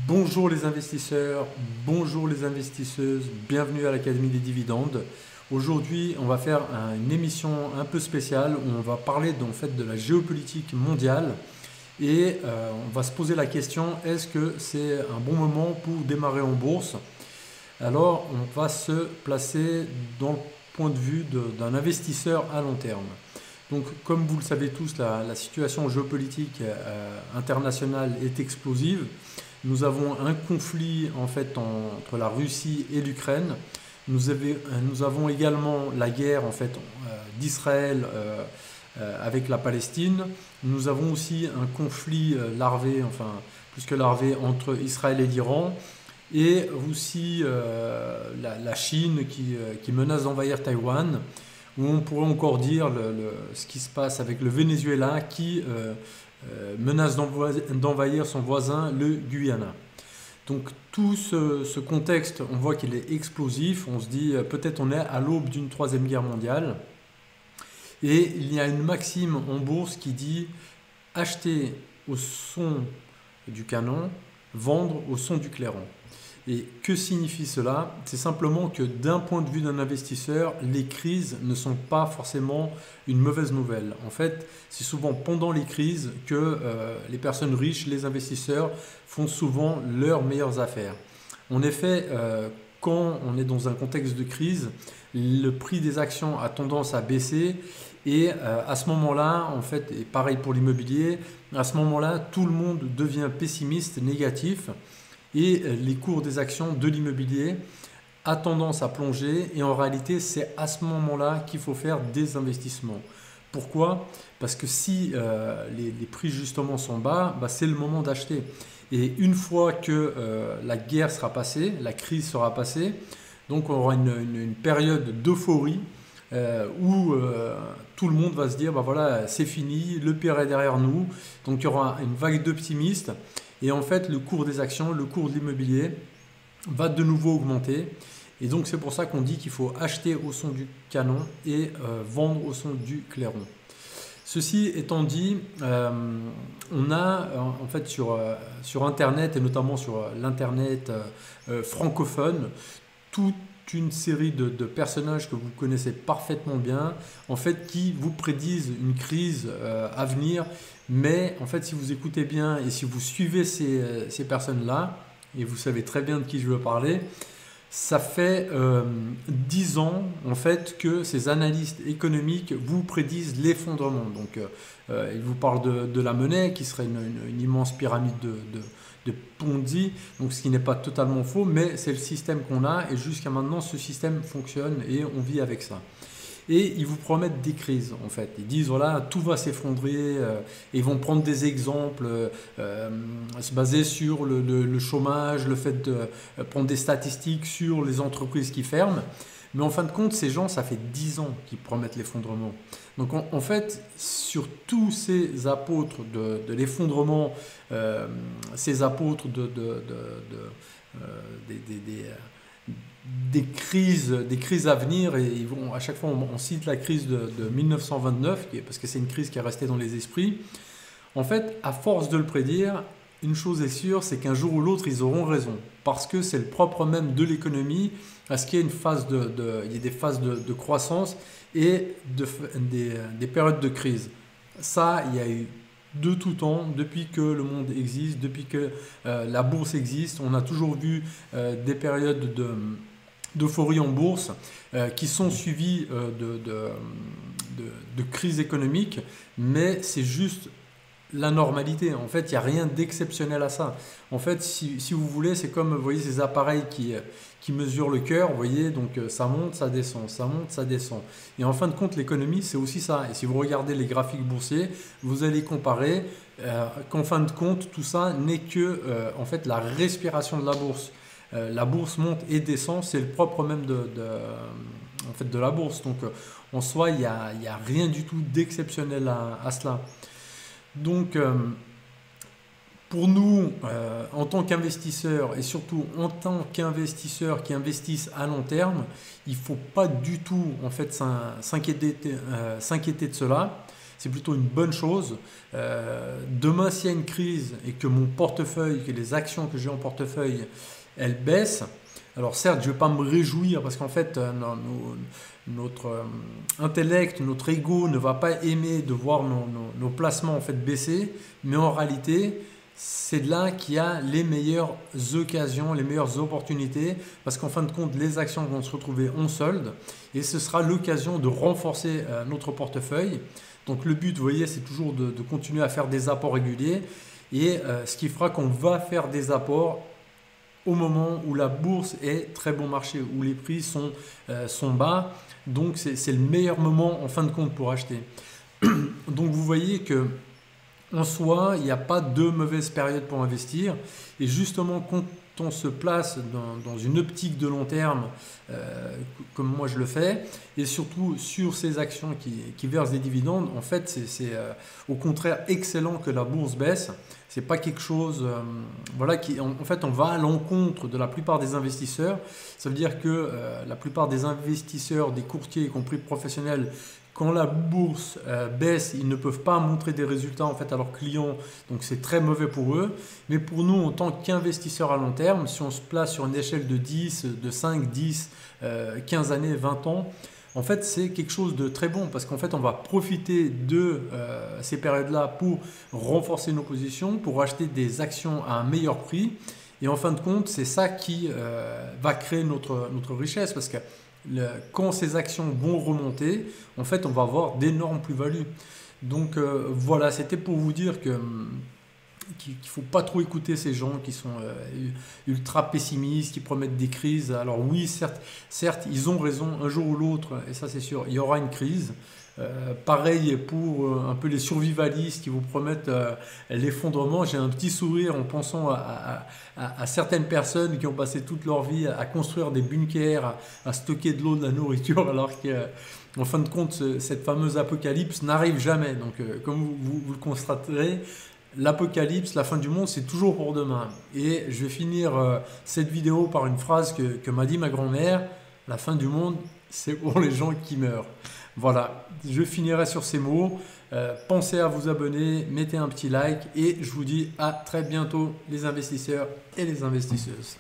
Bonjour les investisseurs, bonjour les investisseuses, bienvenue à l'Académie des dividendes. Aujourd'hui, on va faire une émission un peu spéciale où on va parler en fait, de la géopolitique mondiale et on va se poser la question, est-ce que c'est un bon moment pour démarrer en bourse? Alors, on va se placer dans le point de vue d'un investisseur à long terme. Donc, comme vous le savez tous, la situation géopolitique internationale est explosive. Nous avons un conflit en fait entre la Russie et l'Ukraine. Nous avons également la guerre en fait d'Israël avec la Palestine. Nous avons aussi un conflit larvé, enfin plus que larvé, entre Israël et l'Iran. Et aussi la Chine qui menace d'envahir Taïwan, où on pourrait encore dire ce qui se passe avec le Venezuela qui menace d'envahir son voisin, le Guyana. Donc tout ce contexte, on voit qu'il est explosif, on se dit peut-être on est à l'aube d'une troisième guerre mondiale. Et il y a une maxime en bourse qui dit acheter au son du canon, vendre au son du clairon. Et que signifie cela? C'est simplement que d'un point de vue d'un investisseur, les crises ne sont pas forcément une mauvaise nouvelle. En fait, c'est souvent pendant les crises que les personnes riches, les investisseurs, font souvent leurs meilleures affaires. En effet, quand on est dans un contexte de crise, le prix des actions a tendance à baisser et à ce moment-là, en fait, et pareil pour l'immobilier, à ce moment-là, tout le monde devient pessimiste, négatif et les cours des actions de l'immobilier a tendance à plonger et en réalité c'est à ce moment-là qu'il faut faire des investissements. Pourquoi? Parce que si les prix justement sont bas, bah, c'est le moment d'acheter. Et une fois que la guerre sera passée, la crise sera passée, donc on aura une période d'euphorie où tout le monde va se dire bah voilà, c'est fini, le pire est derrière nous. Donc il y aura une vague d'optimistes et en fait le cours des actions, le cours de l'immobilier va de nouveau augmenter. Et donc c'est pour ça qu'on dit qu'il faut acheter au son du canon et vendre au son du clairon. Ceci étant dit, on a en fait sur Internet et notamment sur l'Internet francophone toute une série de personnages que vous connaissez parfaitement bien, en fait, qui vous prédisent une crise à venir. Mais en fait, si vous écoutez bien et si vous suivez ces personnes-là, et vous savez très bien de qui je veux parler, ça fait 10 ans en fait que ces analystes économiques vous prédisent l'effondrement. Donc ils vous parlent de la monnaie qui serait une immense pyramide de Ponzi, donc ce qui n'est pas totalement faux, mais c'est le système qu'on a et jusqu'à maintenant ce système fonctionne et on vit avec ça. Et ils vous promettent des crises en fait. Ils disent voilà, tout va s'effondrer. Et ils vont prendre des exemples, se baser sur le chômage, le fait de prendre des statistiques sur les entreprises qui ferment. Mais en fin de compte, ces gens, ça fait 10 ans qu'ils promettent l'effondrement. Donc en fait, sur tous ces apôtres de l'effondrement, ces apôtres des crises à venir, et à chaque fois on cite la crise de 1929, parce que c'est une crise qui est restée dans les esprits. En fait, à force de le prédire, une chose est sûre, c'est qu'un jour ou l'autre, ils auront raison. Parce que c'est le propre même de l'économie, à ce qu'il y ait il y ait des phases de croissance et des périodes de crise. Ça, il y a eu de tout temps, depuis que le monde existe, depuis que la bourse existe, on a toujours vu des périodes d'euphorie en bourse qui sont suivies de crises économiques, mais c'est juste la normalité. En fait, il n'y a rien d'exceptionnel à ça. En fait, si vous voulez, c'est comme, vous voyez, ces appareils qui mesurent le cœur, vous voyez, donc ça monte, ça descend, ça monte, ça descend. Et en fin de compte, l'économie, c'est aussi ça. Et si vous regardez les graphiques boursiers, vous allez comparer qu'en fin de compte, tout ça n'est que, en fait, la respiration de la bourse. La bourse monte et descend, c'est le propre même en fait, de la bourse. Donc, en soi, il n'y a rien du tout d'exceptionnel à cela. Donc, pour nous, en tant qu'investisseurs et surtout en tant qu'investisseurs qui investissent à long terme, il ne faut pas du tout en fait s'inquiéter de cela. c'est plutôt une bonne chose. Demain, s'il y a une crise et que mon portefeuille, que les actions que j'ai en portefeuille, elles baissent, alors certes, je ne vais pas me réjouir parce qu'en fait, notre intellect, notre ego ne va pas aimer de voir nos placements en fait baisser, mais en réalité, c'est là qu'il y a les meilleures occasions, les meilleures opportunités, parce qu'en fin de compte, les actions vont se retrouver en solde et ce sera l'occasion de renforcer notre portefeuille. Donc le but, vous voyez, c'est toujours de continuer à faire des apports réguliers et ce qui fera qu'on va faire des apports au moment où la bourse est très bon marché, où les prix sont bas. Donc c'est le meilleur moment en fin de compte pour acheter. Donc vous voyez que en soi, il n'y a pas de mauvaise période pour investir. Et justement, quand on se place dans une optique de long terme, comme moi je le fais, et surtout sur ces actions qui versent des dividendes, en fait, c'est au contraire excellent que la bourse baisse. C'est pas quelque chose, voilà, en fait, on va à l'encontre de la plupart des investisseurs. Ça veut dire que la plupart des investisseurs, des courtiers, y compris professionnels, quand la bourse baisse, ils ne peuvent pas montrer des résultats en fait à leurs clients, donc c'est très mauvais pour eux. Mais pour nous, en tant qu'investisseurs à long terme, si on se place sur une échelle de 10, de 5, 10, 15 années, 20 ans, en fait, c'est quelque chose de très bon parce qu'en fait, on va profiter de ces périodes-là pour renforcer nos positions, pour acheter des actions à un meilleur prix. Et en fin de compte, c'est ça qui va créer notre richesse parce que quand ces actions vont remonter, en fait, on va avoir d'énormes plus-values. Donc voilà, c'était pour vous dire qu'il ne faut pas trop écouter ces gens qui sont ultra pessimistes, qui promettent des crises. Alors oui, certes, ils ont raison, un jour ou l'autre, et ça c'est sûr, il y aura une crise. Pareil pour un peu les survivalistes qui vous promettent l'effondrement. J'ai un petit sourire en pensant à certaines personnes qui ont passé toute leur vie à construire des bunkers, à stocker de l'eau, de la nourriture, alors qu'en fin de compte, cette fameuse apocalypse n'arrive jamais. Donc, comme vous le constaterez, l'apocalypse, la fin du monde, c'est toujours pour demain. Et je vais finir cette vidéo par une phrase que m'a dit ma grand-mère: la fin du monde, c'est pour les gens qui meurent. Voilà, je finirai sur ces mots. Pensez à vous abonner, mettez un petit like et je vous dis à très bientôt les investisseurs et les investisseuses.